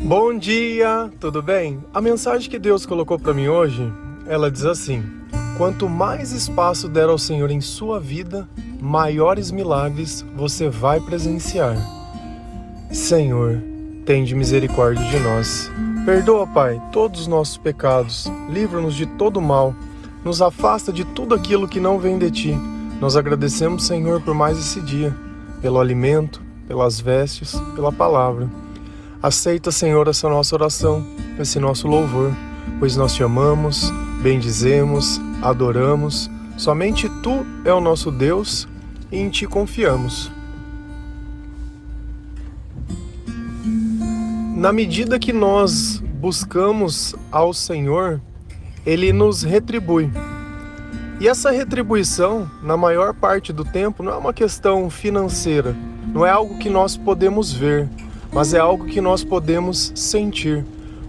Bom dia, tudo bem? A mensagem que Deus colocou para mim hoje, ela diz assim: quanto mais espaço der ao Senhor em sua vida, maiores milagres você vai presenciar. Senhor, tende misericórdia de nós. Perdoa, Pai, todos os nossos pecados, livra-nos de todo mal, nos afasta de tudo aquilo que não vem de Ti. Nós agradecemos, Senhor, por mais esse dia, pelo alimento, pelas vestes, pela palavra. Aceita, Senhor, essa nossa oração, esse nosso louvor, pois nós Te amamos, bendizemos, adoramos. Somente Tu é o nosso Deus e em Ti confiamos. Na medida que nós buscamos ao Senhor, Ele nos retribui. E essa retribuição, na maior parte do tempo, não é uma questão financeira, não é algo que nós podemos ver, mas é algo que nós podemos sentir.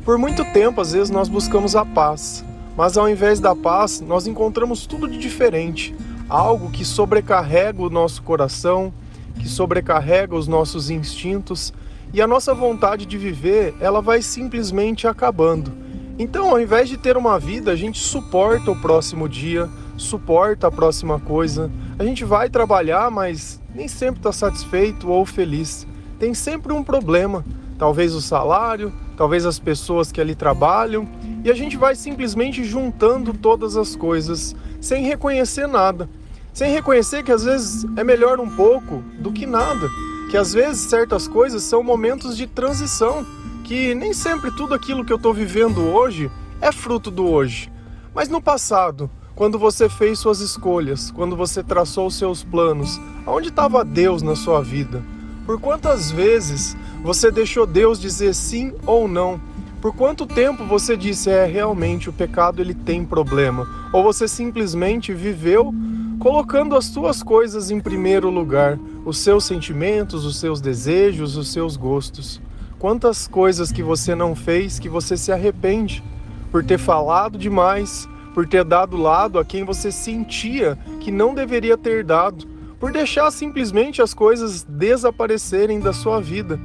Por muito tempo, às vezes, nós buscamos a paz, mas ao invés da paz, nós encontramos tudo de diferente. Algo que sobrecarrega o nosso coração, que sobrecarrega os nossos instintos, e a nossa vontade de viver, ela vai simplesmente acabando. Então, ao invés de ter uma vida, a gente suporta o próximo dia, suporta a próxima coisa. A gente vai trabalhar, mas nem sempre está satisfeito ou feliz. Tem sempre um problema, talvez o salário, talvez as pessoas que ali trabalham, e a gente vai simplesmente juntando todas as coisas, sem reconhecer nada. Sem reconhecer que às vezes é melhor um pouco do que nada, que às vezes certas coisas são momentos de transição, que nem sempre tudo aquilo que eu estou vivendo hoje é fruto do hoje. Mas no passado, quando você fez suas escolhas, quando você traçou os seus planos, aonde estava Deus na sua vida? Por quantas vezes você deixou Deus dizer sim ou não? Por quanto tempo você disse, realmente o pecado ele tem problema? Ou você simplesmente viveu colocando as suas coisas em primeiro lugar, os seus sentimentos, os seus desejos, os seus gostos? Quantas coisas que você não fez que você se arrepende por ter falado demais, por ter dado lado a quem você sentia que não deveria ter dado, por deixar simplesmente as coisas desaparecerem da sua vida.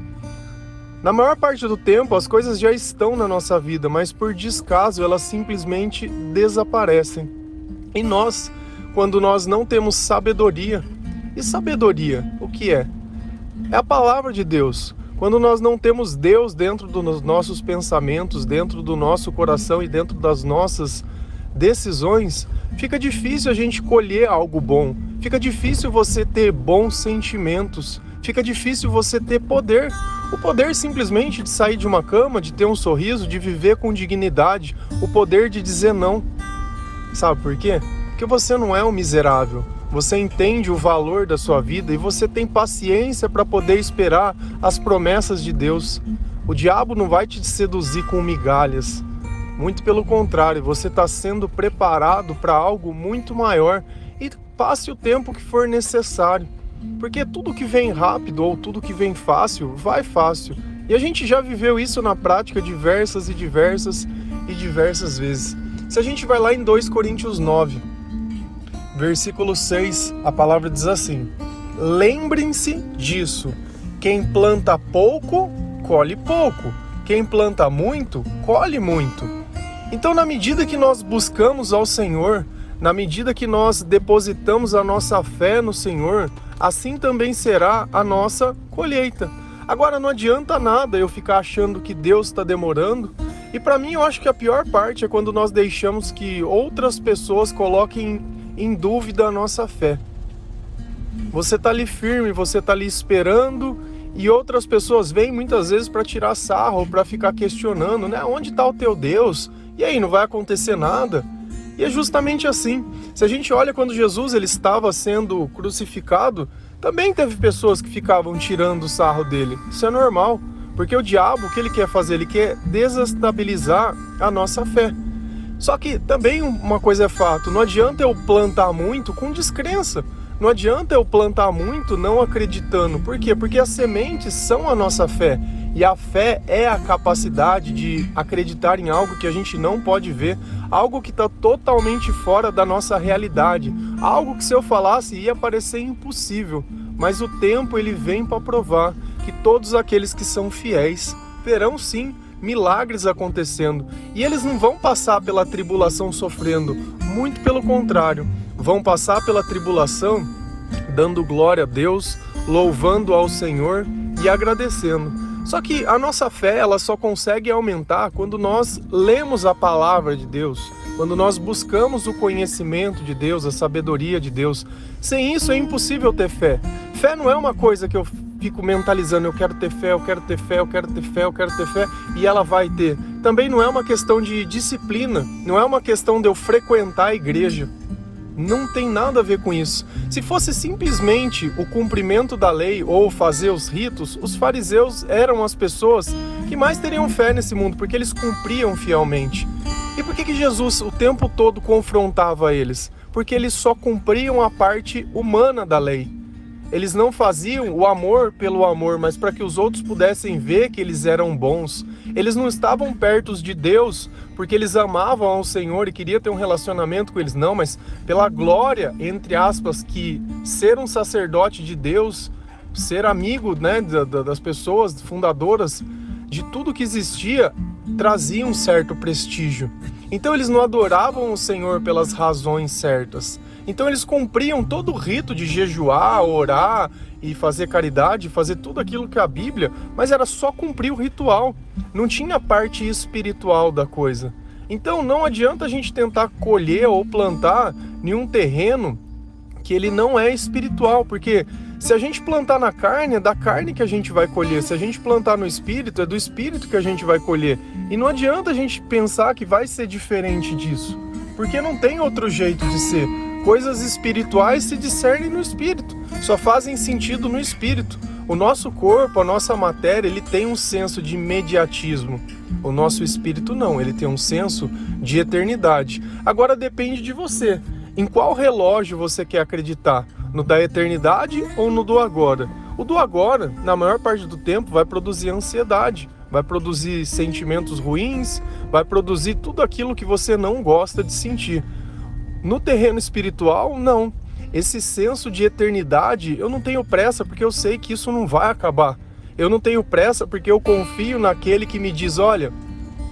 Na maior parte do tempo, as coisas já estão na nossa vida, mas por descaso elas simplesmente desaparecem. E nós, quando nós não temos sabedoria, e sabedoria, o que é? É a palavra de Deus. Quando nós não temos Deus dentro dos nossos pensamentos, dentro do nosso coração e dentro das nossas decisões, fica difícil a gente colher algo bom, fica difícil você ter bons sentimentos, fica difícil você ter poder. O poder simplesmente de sair de uma cama, de ter um sorriso, de viver com dignidade, o poder de dizer não. Sabe por quê? Porque você não é um miserável, você entende o valor da sua vida e você tem paciência para poder esperar as promessas de Deus. O diabo não vai te seduzir com migalhas. Muito pelo contrário, você está sendo preparado para algo muito maior e passe o tempo que for necessário. Porque tudo que vem rápido ou tudo que vem fácil, vai fácil. E a gente já viveu isso na prática diversas vezes. Se a gente vai lá em 2 Coríntios 9, versículo 6, a palavra diz assim: lembrem-se disso, quem planta pouco, colhe pouco. Quem planta muito, colhe muito. Então, na medida que nós buscamos ao Senhor, na medida que nós depositamos a nossa fé no Senhor, assim também será a nossa colheita. Agora, não adianta nada eu ficar achando que Deus está demorando. E para mim, eu acho que a pior parte é quando nós deixamos que outras pessoas coloquem em dúvida a nossa fé. Você está ali firme, você está ali esperando, e outras pessoas vêm muitas vezes para tirar sarro, para ficar questionando, né? Onde está o teu Deus? E aí, não vai acontecer nada? E é justamente assim. Se a gente olha quando Jesus ele estava sendo crucificado, também teve pessoas que ficavam tirando o sarro dele. Isso é normal, porque o diabo, o que ele quer fazer? Ele quer desestabilizar a nossa fé. Só que também uma coisa é fato, não adianta eu plantar muito com descrença. Não adianta eu plantar muito não acreditando. Por quê? Porque as sementes são a nossa fé. E a fé é a capacidade de acreditar em algo que a gente não pode ver, algo que está totalmente fora da nossa realidade, algo que se eu falasse ia parecer impossível, mas o tempo ele vem para provar que todos aqueles que são fiéis verão sim milagres acontecendo. E eles não vão passar pela tribulação sofrendo, muito pelo contrário, vão passar pela tribulação dando glória a Deus, louvando ao Senhor e agradecendo. Só que a nossa fé, ela só consegue aumentar quando nós lemos a palavra de Deus, quando nós buscamos o conhecimento de Deus, a sabedoria de Deus. Sem isso é impossível ter fé. Fé não é uma coisa que eu fico mentalizando, eu quero ter fé, eu quero ter fé, eu quero ter fé, eu quero ter fé, e ela vai ter. Também não é uma questão de disciplina, não é uma questão de eu frequentar a igreja. Não tem nada a ver com isso. Se fosse simplesmente o cumprimento da lei ou fazer os ritos, os fariseus eram as pessoas que mais teriam fé nesse mundo, porque eles cumpriam fielmente. E por que Jesus o tempo todo confrontava eles? Porque eles só cumpriam a parte humana da lei. Eles não faziam o amor pelo amor, mas para que os outros pudessem ver que eles eram bons. Eles não estavam perto de Deus porque eles amavam ao Senhor e queriam ter um relacionamento com eles, não, mas pela glória, entre aspas, que ser um sacerdote de Deus, ser amigo, né, das pessoas fundadoras de tudo que existia, trazia um certo prestígio. Então eles não adoravam o Senhor pelas razões certas. Então eles cumpriam todo o rito de jejuar, orar e fazer caridade, fazer tudo aquilo que a Bíblia, mas era só cumprir o ritual. Não tinha a parte espiritual da coisa. Então não adianta a gente tentar colher ou plantar em um terreno que ele não é espiritual, porque se a gente plantar na carne, é da carne que a gente vai colher. Se a gente plantar no espírito, é do espírito que a gente vai colher. E não adianta a gente pensar que vai ser diferente disso, porque não tem outro jeito de ser. Coisas espirituais se discernem no espírito, só fazem sentido no espírito. O nosso corpo, a nossa matéria, ele tem um senso de imediatismo. O nosso espírito não, ele tem um senso de eternidade. Agora depende de você. Em qual relógio você quer acreditar? No da eternidade ou no do agora? O do agora, na maior parte do tempo, vai produzir ansiedade, vai produzir sentimentos ruins, vai produzir tudo aquilo que você não gosta de sentir. No terreno espiritual, não. Esse senso de eternidade, eu não tenho pressa porque eu sei que isso não vai acabar. Eu não tenho pressa porque eu confio naquele que me diz, olha,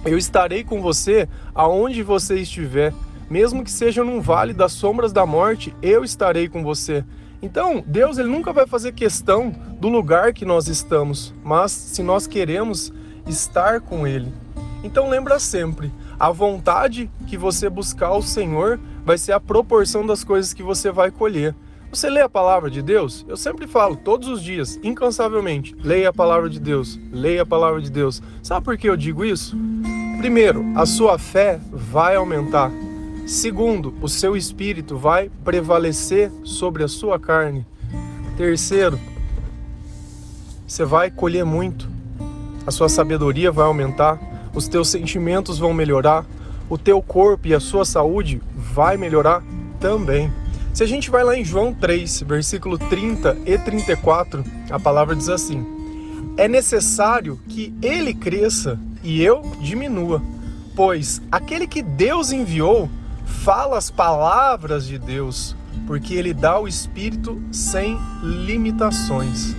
eu estarei com você aonde você estiver. Mesmo que seja num vale das sombras da morte, eu estarei com você. Então, Deus, ele nunca vai fazer questão do lugar que nós estamos, mas se nós queremos estar com ele. Então lembra sempre, a vontade que você buscar ao Senhor vai ser a proporção das coisas que você vai colher. Você lê a palavra de Deus? Eu sempre falo, todos os dias, incansavelmente, leia a palavra de Deus, leia a palavra de Deus. Sabe por que eu digo isso? Primeiro, a sua fé vai aumentar. Segundo, o seu espírito vai prevalecer sobre a sua carne. Terceiro, você vai colher muito. A sua sabedoria vai aumentar, os teus sentimentos vão melhorar, o teu corpo e a sua saúde vai melhorar também. Se a gente vai lá em João 3, versículo 30 e 34, a palavra diz assim: é necessário que ele cresça e eu diminua, pois aquele que Deus enviou fala as palavras de Deus, porque ele dá o Espírito sem limitações.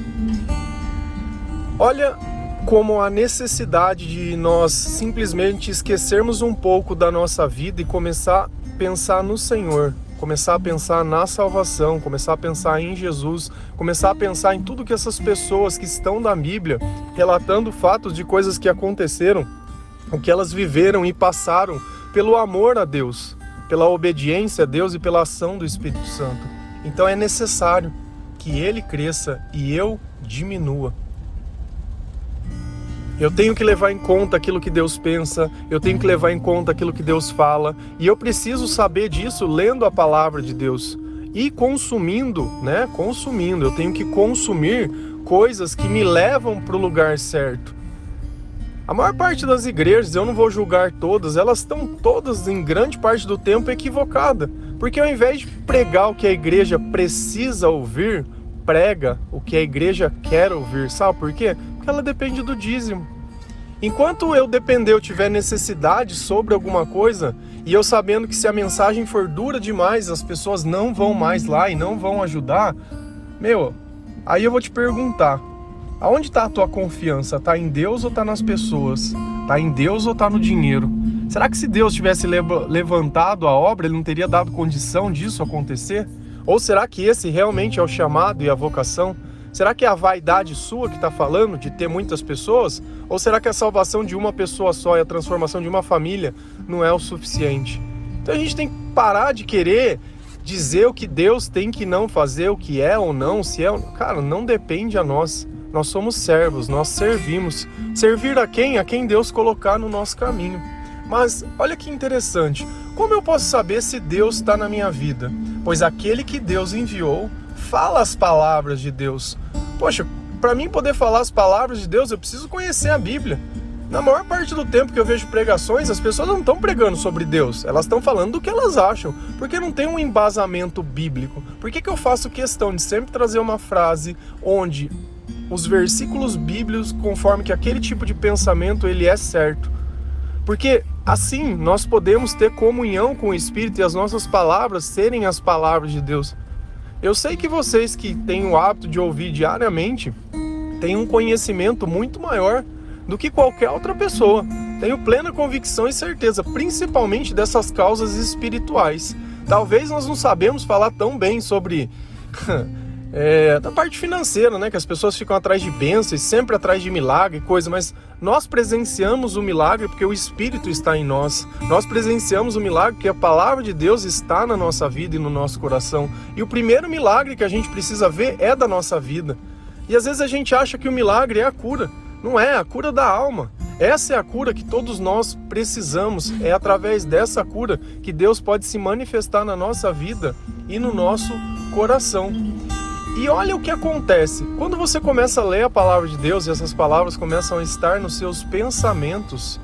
Olha como a necessidade de nós simplesmente esquecermos um pouco da nossa vida e começar a pensar no Senhor, começar a pensar na salvação, começar a pensar em Jesus, começar a pensar em tudo que essas pessoas que estão na Bíblia, relatando fatos de coisas que aconteceram, o que elas viveram e passaram pelo amor a Deus, pela obediência a Deus e pela ação do Espírito Santo. Então é necessário que ele cresça e eu diminua. Eu tenho que levar em conta aquilo que Deus pensa, eu tenho que levar em conta aquilo que Deus fala, e eu preciso saber disso lendo a palavra de Deus e consumindo, eu tenho que consumir coisas que me levam para o lugar certo. A maior parte das igrejas, eu não vou julgar todas, elas estão todas, em grande parte do tempo, equivocadas, porque ao invés de pregar o que a igreja precisa ouvir, prega o que a igreja quer ouvir. Sabe por quê? Porque ela depende do dízimo. Enquanto eu depender, eu tiver necessidade sobre alguma coisa, e eu sabendo que se a mensagem for dura demais, as pessoas não vão mais lá e não vão ajudar, aí eu vou te perguntar, Aonde está a tua confiança? Está em Deus ou está nas pessoas? Está em Deus ou está no dinheiro? Será que se Deus tivesse levantado a obra, Ele não teria dado condição disso acontecer? Ou será que esse realmente é o chamado e a vocação? Será que é a vaidade sua que está falando, de ter muitas pessoas? Ou será que a salvação de uma pessoa só e a transformação de uma família não é o suficiente? Então a gente tem que parar de querer dizer o que Deus tem que não fazer, o que é ou não, se é... Cara, não depende a nós. Nós somos servos, nós servimos. Servir a quem? A quem Deus colocar no nosso caminho. Mas olha que interessante, como eu posso saber se Deus está na minha vida? Pois aquele que Deus enviou fala as palavras de Deus. Poxa, para mim poder falar as palavras de Deus, eu preciso conhecer a Bíblia. Na maior parte do tempo que eu vejo pregações, as pessoas não estão pregando sobre Deus, elas estão falando do que elas acham, porque não tem um embasamento bíblico. Por que eu faço questão de sempre trazer uma frase onde os versículos bíblicos conforme que aquele tipo de pensamento ele é certo? Porque assim nós podemos ter comunhão com o Espírito e as nossas palavras serem as palavras de Deus. Eu sei que vocês que têm o hábito de ouvir diariamente têm um conhecimento muito maior do que qualquer outra pessoa. Tenho plena convicção e certeza, principalmente dessas causas espirituais. Talvez nós não sabemos falar tão bem sobre da parte financeira, né? Que as pessoas ficam atrás de bênçãos, sempre atrás de milagre, coisa, mas nós presenciamos o milagre porque o Espírito está em nós. Nós presenciamos o milagre porque a palavra de Deus está na nossa vida e no nosso coração. E o primeiro milagre que a gente precisa ver é da nossa vida. E às vezes a gente acha que o milagre é a cura. Não é, a cura da alma. Essa é a cura que todos nós precisamos. É através dessa cura que Deus pode se manifestar na nossa vida e no nosso coração. E olha o que acontece. Quando você começa a ler a palavra de Deus e essas palavras começam a estar nos seus pensamentos,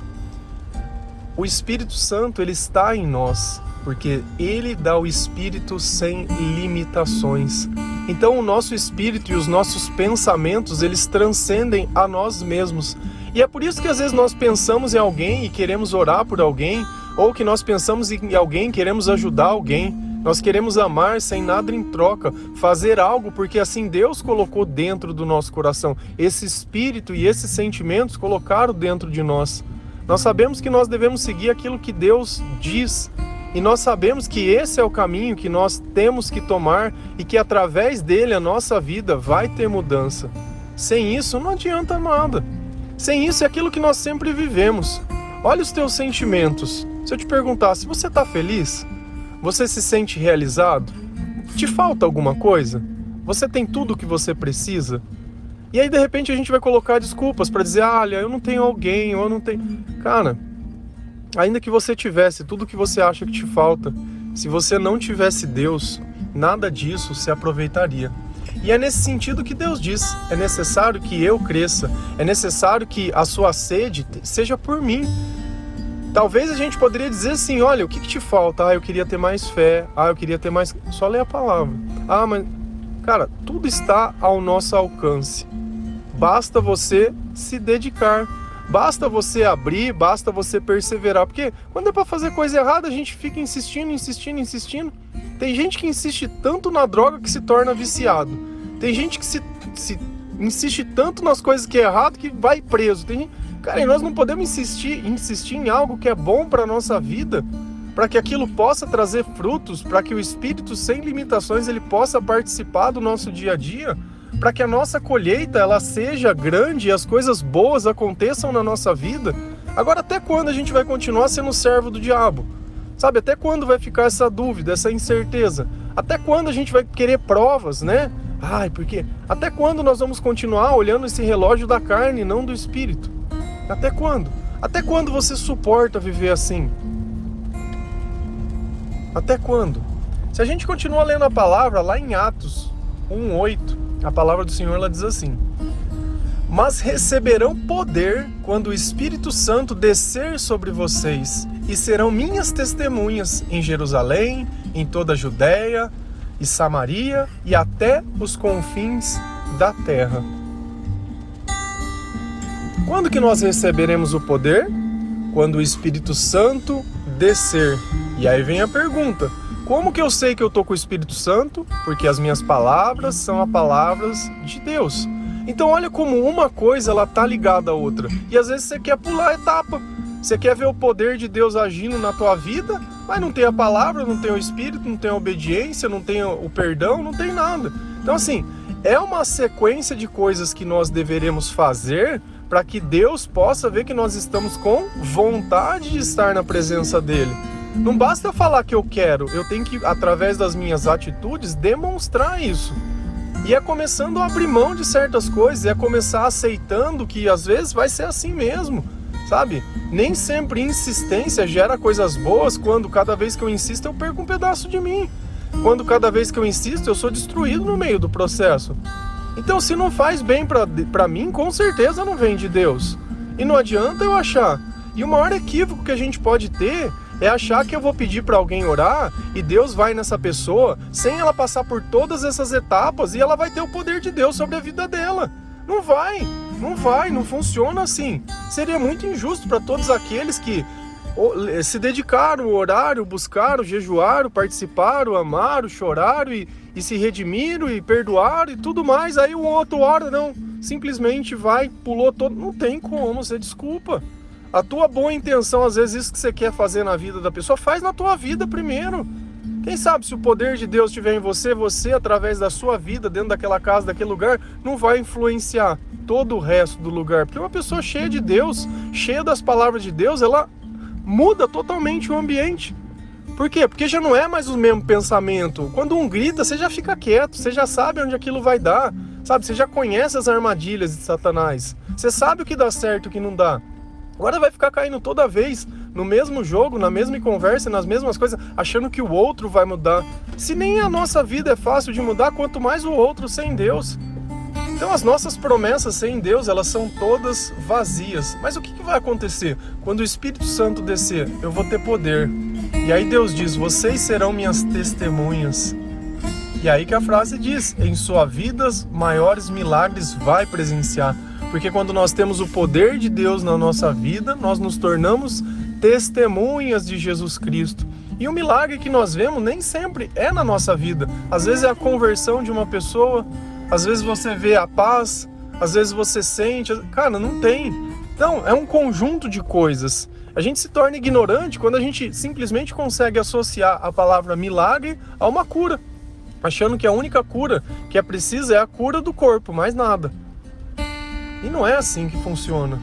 o Espírito Santo ele está em nós, porque ele dá o Espírito sem limitações. Então o nosso espírito e os nossos pensamentos, eles transcendem a nós mesmos. E é por isso que às vezes nós pensamos em alguém e queremos orar por alguém, ou que nós pensamos em alguém e queremos ajudar alguém. Nós queremos amar sem nada em troca, fazer algo porque assim Deus colocou dentro do nosso coração. Esse espírito e esses sentimentos colocaram dentro de nós. Nós sabemos que nós devemos seguir aquilo que Deus diz. E nós sabemos que esse é o caminho que nós temos que tomar e que através dele a nossa vida vai ter mudança. Sem isso não adianta nada. Sem isso é aquilo que nós sempre vivemos. Olha os teus sentimentos. Se eu te perguntar, se você está feliz, você se sente realizado? Te falta alguma coisa? Você tem tudo o que você precisa? E aí de repente a gente vai colocar desculpas para dizer, olha, eu não tenho alguém, ou eu não tenho... Cara, ainda que você tivesse tudo o que você acha que te falta, se você não tivesse Deus, nada disso se aproveitaria. E é nesse sentido que Deus diz, é necessário que eu cresça, é necessário que a sua sede seja por mim. Talvez a gente poderia dizer assim, olha, o que te falta? Eu queria ter mais fé, eu queria ter mais... Só ler a palavra. Mas, cara, tudo está ao nosso alcance. Basta você se dedicar, basta você abrir, basta você perseverar. Porque quando é para fazer coisa errada, a gente fica insistindo. Tem gente que insiste tanto na droga que se torna viciado. Tem gente que se insiste tanto nas coisas que é errado que vai preso. Cara, e nós não podemos insistir em algo que é bom para a nossa vida, para que aquilo possa trazer frutos, para que o Espírito sem limitações ele possa participar do nosso dia a dia, para que a nossa colheita ela seja grande e as coisas boas aconteçam na nossa vida. Agora, até quando a gente vai continuar sendo servo do diabo? Sabe, até quando vai ficar essa dúvida, essa incerteza? Até quando a gente vai querer provas, né? Porque até quando nós vamos continuar olhando esse relógio da carne e não do Espírito? Até quando? Até quando você suporta viver assim? Até quando? Se a gente continua lendo a palavra, lá em Atos 1:8, a palavra do Senhor ela diz assim: mas receberão poder quando o Espírito Santo descer sobre vocês, e serão minhas testemunhas em Jerusalém, em toda a Judéia e Samaria e até os confins da terra. Quando que nós receberemos o poder? Quando o Espírito Santo descer. E aí vem a pergunta, como que eu sei que eu estou com o Espírito Santo? Porque as minhas palavras são as palavras de Deus. Então olha como uma coisa ela tá ligada à outra. E às vezes você quer pular a etapa. Você quer ver o poder de Deus agindo na tua vida, mas não tem a palavra, não tem o Espírito, não tem a obediência, não tem o perdão, não tem nada. Então assim, é uma sequência de coisas que nós deveremos fazer para que Deus possa ver que nós estamos com vontade de estar na presença dele. Não basta falar que eu quero, eu tenho que, através das minhas atitudes, demonstrar isso. E é começando a abrir mão de certas coisas, é começar aceitando que às vezes vai ser assim mesmo, sabe? Nem sempre insistência gera coisas boas, quando cada vez que eu insisto eu perco um pedaço de mim. Quando cada vez que eu insisto eu sou destruído no meio do processo. Então se não faz bem pra mim, com certeza não vem de Deus. E não adianta eu achar. E o maior equívoco que a gente pode ter é achar que eu vou pedir para alguém orar e Deus vai nessa pessoa sem ela passar por todas essas etapas e ela vai ter o poder de Deus sobre a vida dela. Não vai, não funciona assim. Seria muito injusto para todos aqueles que se dedicaram, oraram, buscaram, jejuaram, participaram, amaram, choraram e se redimiram e perdoaram e tudo mais. Aí o outro ora, não, simplesmente vai, pulou todo. Não tem como, você desculpa. A tua boa intenção, às vezes isso que você quer fazer na vida da pessoa, faz na tua vida primeiro. Quem sabe se o poder de Deus estiver em você, você através da sua vida, dentro daquela casa, daquele lugar, não vai influenciar todo o resto do lugar. Porque uma pessoa cheia de Deus, cheia das palavras de Deus, ela muda totalmente o ambiente. Por quê? Porque já não é mais o mesmo pensamento. Quando um grita, você já fica quieto, você já sabe onde aquilo vai dar, sabe? Você já conhece as armadilhas de Satanás. Você sabe o que dá certo e o que não dá. Agora vai ficar caindo toda vez no mesmo jogo, na mesma conversa, nas mesmas coisas, achando que o outro vai mudar. Se nem a nossa vida é fácil de mudar, quanto mais o outro sem Deus. Então as nossas promessas sem Deus, elas são todas vazias. Mas o que vai acontecer? Quando o Espírito Santo descer, eu vou ter poder. E aí Deus diz, vocês serão minhas testemunhas. E aí que a frase diz, em sua vida maiores milagres vai presenciar. Porque quando nós temos o poder de Deus na nossa vida, nós nos tornamos testemunhas de Jesus Cristo. E o milagre que nós vemos nem sempre é na nossa vida. Às vezes é a conversão de uma pessoa, às vezes você vê a paz, às vezes você sente... Cara, não tem. Então, é um conjunto de coisas. A gente se torna ignorante quando a gente simplesmente consegue associar a palavra milagre a uma cura. Achando que a única cura que é precisa é a cura do corpo, mais nada. E não é assim que funciona.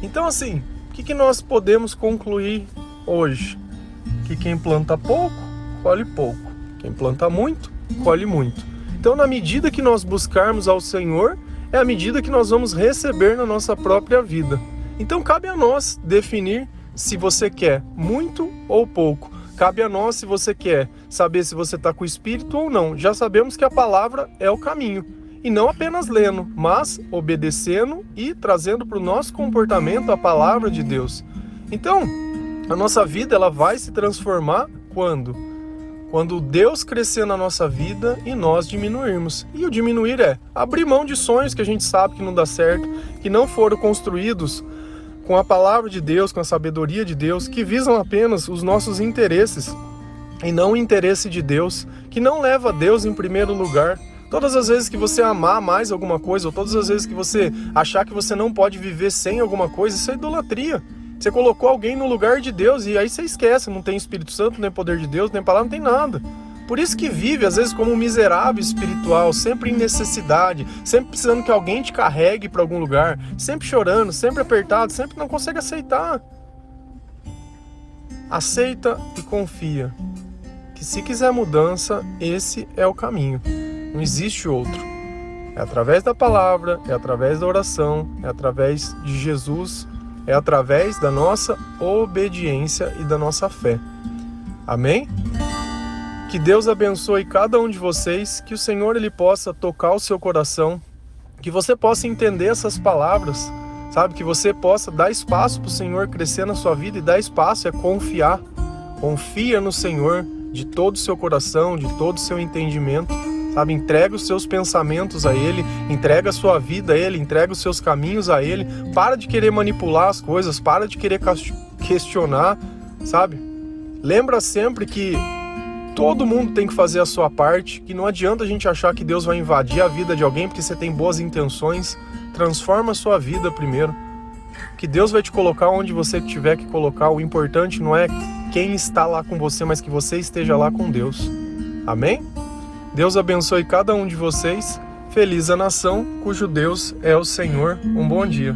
Então assim, o que nós podemos concluir hoje? Que quem planta pouco, colhe pouco. Quem planta muito, colhe muito. Então na medida que nós buscarmos ao Senhor, é a medida que nós vamos receber na nossa própria vida. Então cabe a nós definir se você quer muito ou pouco. Cabe a nós se você quer saber se você está com o Espírito ou não. Já sabemos que a palavra é o caminho. E não apenas lendo, mas obedecendo e trazendo para o nosso comportamento a palavra de Deus. Então, a nossa vida ela vai se transformar quando? Quando Deus crescer na nossa vida e nós diminuirmos. E o diminuir é abrir mão de sonhos que a gente sabe que não dá certo, que não foram construídos com a palavra de Deus, com a sabedoria de Deus, que visam apenas os nossos interesses e não o interesse de Deus, que não leva a Deus em primeiro lugar. Todas as vezes que você amar mais alguma coisa, ou todas as vezes que você achar que você não pode viver sem alguma coisa, isso é idolatria. Você colocou alguém no lugar de Deus e aí você esquece, não tem Espírito Santo, nem poder de Deus, nem palavra, não tem nada. Por isso que vive, às vezes, como um miserável espiritual, sempre em necessidade, sempre precisando que alguém te carregue para algum lugar, sempre chorando, sempre apertado, sempre não consegue aceitar. Aceita e confia que se quiser mudança, esse é o caminho. Não existe outro. É através da palavra, é através da oração, é através de Jesus, é através da nossa obediência e da nossa fé. Amém? Que Deus abençoe cada um de vocês, que o Senhor ele possa tocar o seu coração, que você possa entender essas palavras, sabe? Que você possa dar espaço para o Senhor crescer na sua vida, e dar espaço é confiar. Confia no Senhor de todo o seu coração, de todo o seu entendimento. Sabe, entrega os seus pensamentos a Ele, entrega a sua vida a Ele, entrega os seus caminhos a Ele. Para de querer manipular as coisas, para de querer questionar, sabe? Lembra sempre que todo mundo tem que fazer a sua parte, que não adianta a gente achar que Deus vai invadir a vida de alguém porque você tem boas intenções. Transforma a sua vida primeiro, que Deus vai te colocar onde você tiver que colocar. O importante não é quem está lá com você, mas que você esteja lá com Deus. Amém? Deus abençoe cada um de vocês. Feliz a nação cujo Deus é o Senhor. Um bom dia.